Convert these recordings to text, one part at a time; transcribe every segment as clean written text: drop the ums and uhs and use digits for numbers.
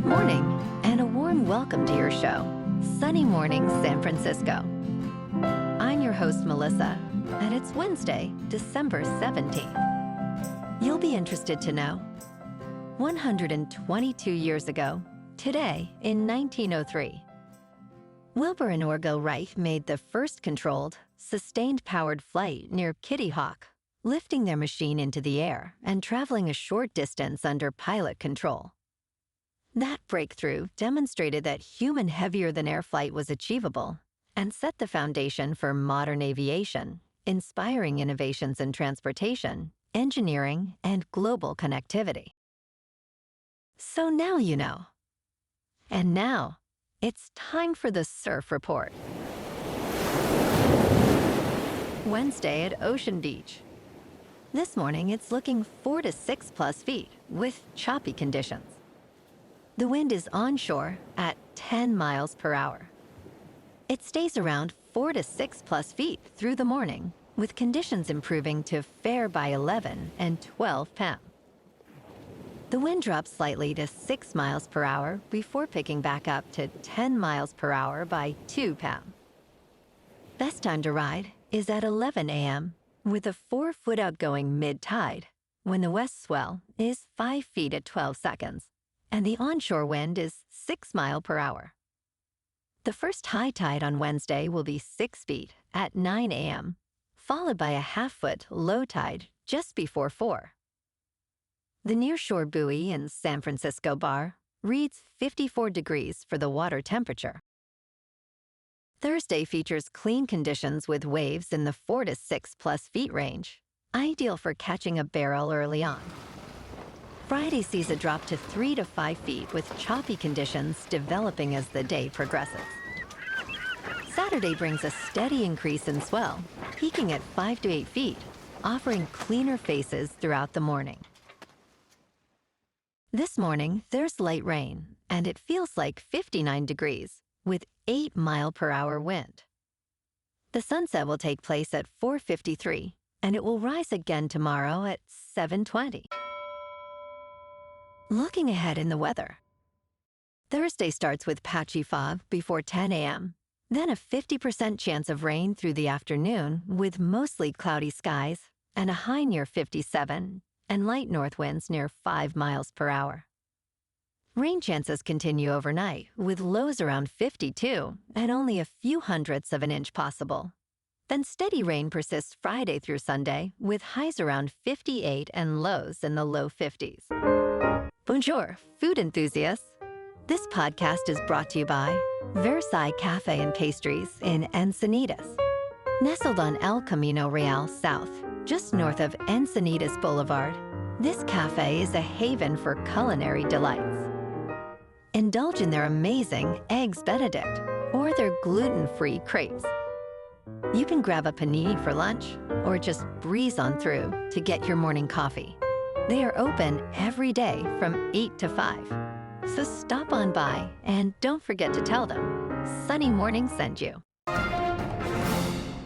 Good morning, and a warm welcome to your show, Sunny Mornings San Francisco. I'm your host, Melissa, and it's Wednesday, December 17th. You'll be interested to know, 122 years ago, today in 1903, Wilbur and Orville Wright made the first controlled, sustained-powered flight near Kitty Hawk, lifting their machine into the air and traveling a short distance under pilot control. That breakthrough demonstrated that human heavier-than-air flight was achievable and set the foundation for modern aviation, inspiring innovations in transportation, engineering, and global connectivity. So now you know. And now, it's time for the Surf Report. Wednesday at Ocean Beach. This morning, it's looking 4 to 6 plus feet with choppy conditions. The wind is onshore at 10 miles per hour. It stays around 4 to 6 plus feet through the morning, with conditions improving to fair by 11 and 12 p.m. The wind drops slightly to 6 miles per hour before picking back up to 10 miles per hour by 2 p.m. Best time to ride is at 11 a.m. with a 4-foot outgoing mid-tide, when the west swell is 5 feet at 12 seconds, and the onshore wind is 6 miles per hour. The first high tide on Wednesday will be 6 feet at 9 a.m., followed by a half-foot low tide just before 4. The nearshore buoy in San Francisco Bar reads 54 degrees for the water temperature. Thursday features clean conditions with waves in the 4 to 6 plus feet range, ideal for catching a barrel early on. Friday sees a drop to 3 to 5 feet with choppy conditions developing as the day progresses. Saturday brings a steady increase in swell, peaking at 5 to 8 feet, offering cleaner faces throughout the morning. This morning, there's light rain, and it feels like 59 degrees, with 8 mile per hour wind. The sunset will take place at 4:53, and it will rise again tomorrow at 7:20. Looking ahead in the weather. Thursday starts with patchy fog before 10 a.m., then a 50% chance of rain through the afternoon with mostly cloudy skies and a high near 57 and light north winds near 5 miles per hour. Rain chances continue overnight with lows around 52 and only a few hundredths of an inch possible. Then steady rain persists Friday through Sunday with highs around 58 and lows in the low 50s. Bonjour, food enthusiasts. This podcast is brought to you by Versailles Cafe and Pastries in Encinitas. Nestled on El Camino Real South, just north of Encinitas Boulevard, this cafe is a haven for culinary delights. Indulge in their amazing Eggs Benedict or their gluten-free crepes. You can grab a panini for lunch or just breeze on through to get your morning coffee. They are open every day from 8 to 5. So stop on by and don't forget to tell them Sunny Morning sent you.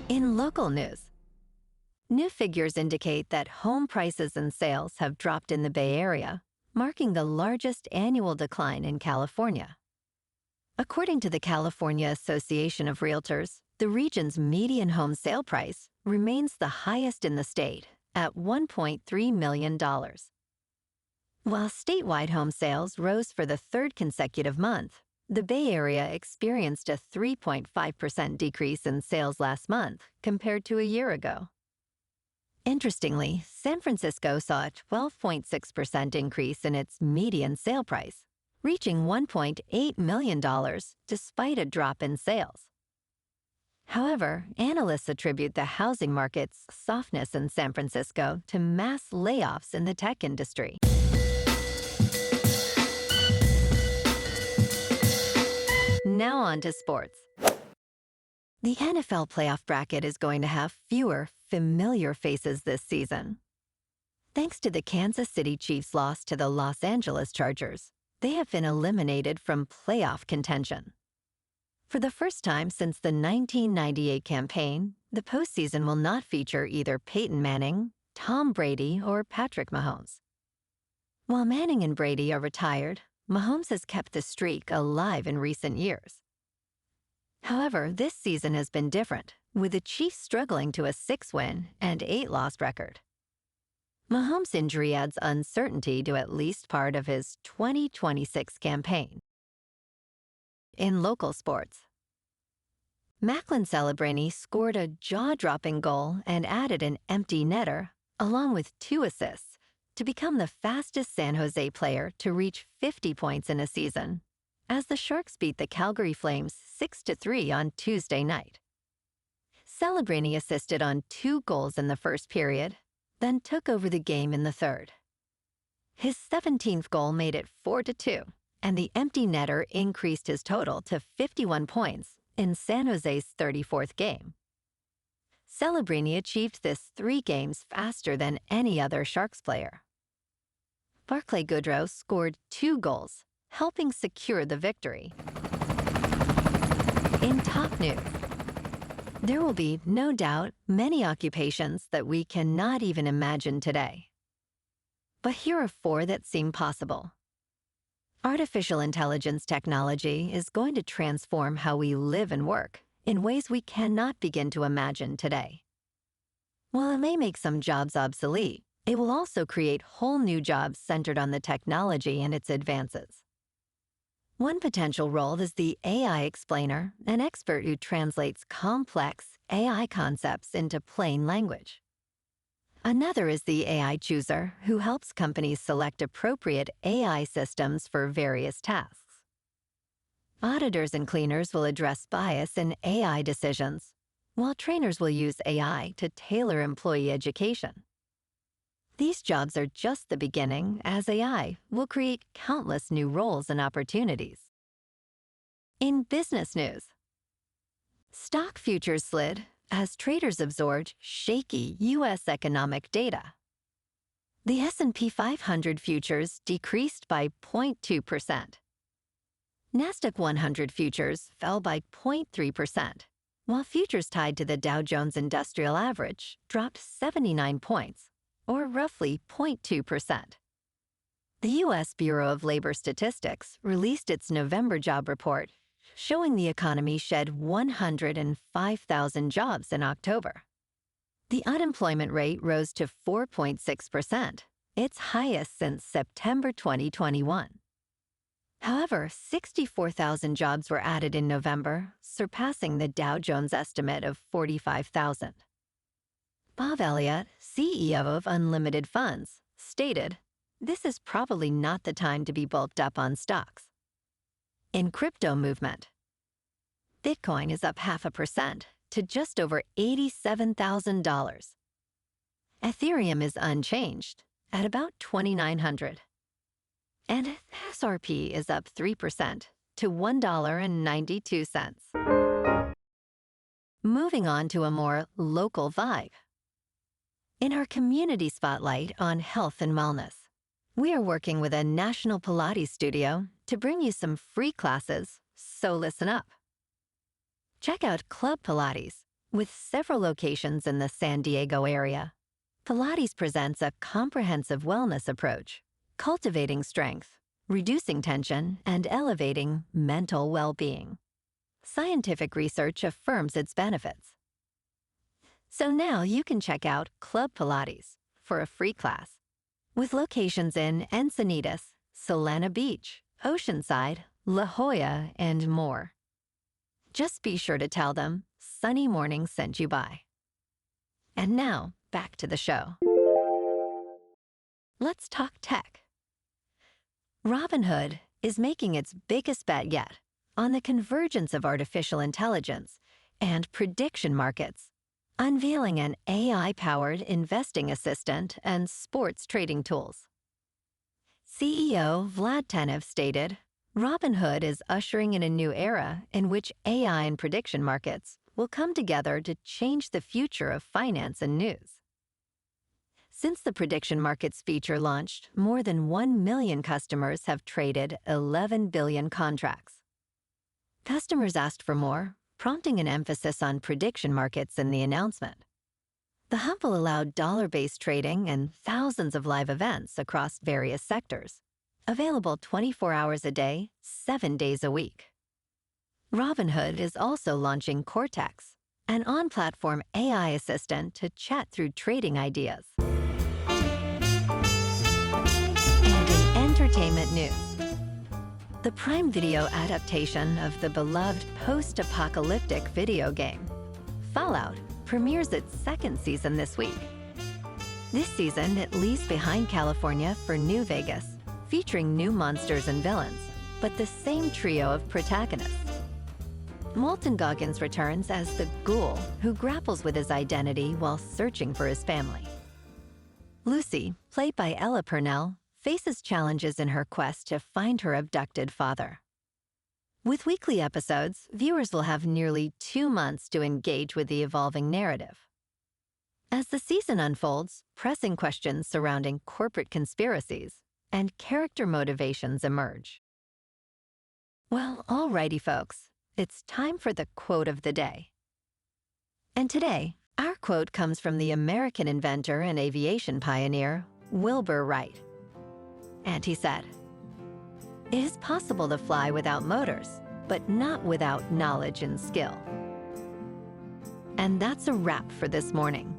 In local news, new figures indicate that home prices and sales have dropped in the Bay Area, marking the largest annual decline in California. According to the California Association of Realtors, the region's median home sale price remains the highest in the state at $1.3 million. While statewide home sales rose for the third consecutive month, the Bay Area experienced a 3.5% decrease in sales last month compared to a year ago. Interestingly, San Francisco saw a 12.6% increase in its median sale price, reaching $1.8 million despite a drop in sales. However, analysts attribute the housing market's softness in San Francisco to mass layoffs in the tech industry. Now on to sports. The NFL playoff bracket is going to have fewer familiar faces this season. Thanks to the Kansas City Chiefs' loss to the Los Angeles Chargers, they have been eliminated from playoff contention. For the first time since the 1998 campaign, the postseason will not feature either Peyton Manning, Tom Brady, or Patrick Mahomes. While Manning and Brady are retired, Mahomes has kept the streak alive in recent years. However, this season has been different, with the Chiefs struggling to a 6-win and 8-loss record. Mahomes' injury adds uncertainty to at least part of his 2026 campaign. In local sports, Macklin Celebrini scored a jaw-dropping goal and added an empty netter, along with 2 assists, to become the fastest San Jose player to reach 50 points in a season, as the Sharks beat the Calgary Flames 6-3 on Tuesday night. Celebrini assisted on 2 goals in the first period, then took over the game in the third. His 17th goal made it 4-2, and the empty netter increased his total to 51 points in San Jose's 34th game. Celebrini achieved this 3 games faster than any other Sharks player. Barclay Goodrow scored 2 goals, helping secure the victory. In top news, there will be, no doubt, many occupations that we cannot even imagine today. But here are 4 that seem possible. Artificial intelligence technology is going to transform how we live and work in ways we cannot begin to imagine today. While it may make some jobs obsolete, it will also create whole new jobs centered on the technology and its advances. One potential role is the AI explainer, an expert who translates complex AI concepts into plain language. Another is the AI chooser, who helps companies select appropriate AI systems for various tasks. Auditors and cleaners will address bias in AI decisions, while trainers will use AI to tailor employee education. These jobs are just the beginning, as AI will create countless new roles and opportunities. In business news, stock futures slid as traders absorbed shaky U.S. economic data. The S&P 500 futures decreased by 0.2%. Nasdaq 100 futures fell by 0.3%, while futures tied to the Dow Jones Industrial Average dropped 79 points, or roughly 0.2%. The U.S. Bureau of Labor Statistics released its November job report, showing the economy shed 105,000 jobs in October. The unemployment rate rose to 4.6%, its highest since September 2021. However, 64,000 jobs were added in November, surpassing the Dow Jones estimate of 45,000. Bob Elliott, CEO of Unlimited Funds, stated, "This is probably not the time to be bulked up on stocks." In crypto movement, Bitcoin is up 0.5% to just over $87,000. Ethereum is unchanged at about $2,900. And SRP is up 3% to $1.92. Moving on to a more local vibe. In our community spotlight on health and wellness, we are working with a national Pilates studio to bring you some free classes, so listen up. Check out Club Pilates, with several locations in the San Diego area. Pilates presents a comprehensive wellness approach, cultivating strength, reducing tension, and elevating mental well-being. Scientific research affirms its benefits. So now you can check out Club Pilates for a free class, with locations in Encinitas, Solana Beach, Oceanside, La Jolla, and more. Just be sure to tell them Sunny Morning sent you by. And now, back to the show. Let's talk tech. Robinhood is making its biggest bet yet on the convergence of artificial intelligence and prediction markets, unveiling an AI-powered investing assistant and sports trading tools. CEO Vlad Tenev stated, "Robinhood is ushering in a new era in which AI and prediction markets will come together to change the future of finance and news." Since the prediction markets feature launched, more than 1 million customers have traded 11 billion contracts. Customers asked for more, prompting an emphasis on prediction markets in the announcement. The hub will allow dollar-based trading and thousands of live events across various sectors, available 24 hours a day, 7 days a week. Robinhood is also launching Cortex, an on-platform AI assistant to chat through trading ideas. And in entertainment news, the Prime Video adaptation of the beloved post-apocalyptic video game, Fallout, premieres its second season this week. This season, it leaves behind California for New Vegas, featuring new monsters and villains, but the same trio of protagonists. Walton Goggins returns as the ghoul who grapples with his identity while searching for his family. Lucy, played by Ella Purnell, faces challenges in her quest to find her abducted father. With weekly episodes, viewers will have nearly 2 months to engage with the evolving narrative. As the season unfolds, pressing questions surrounding corporate conspiracies and character motivations emerge. Well, alrighty, folks. It's time for the quote of the day. And today, our quote comes from the American inventor and aviation pioneer, Wilbur Wright. And he said, "It is possible to fly without motors, but not without knowledge and skill." And that's a wrap for this morning.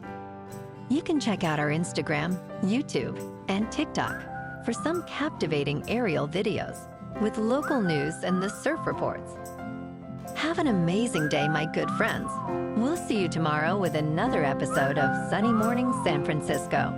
You can check out our Instagram, YouTube, and TikTok for some captivating aerial videos with local news and the surf reports. Have an amazing day, my good friends. We'll see you tomorrow with another episode of Sunny Morning San Francisco.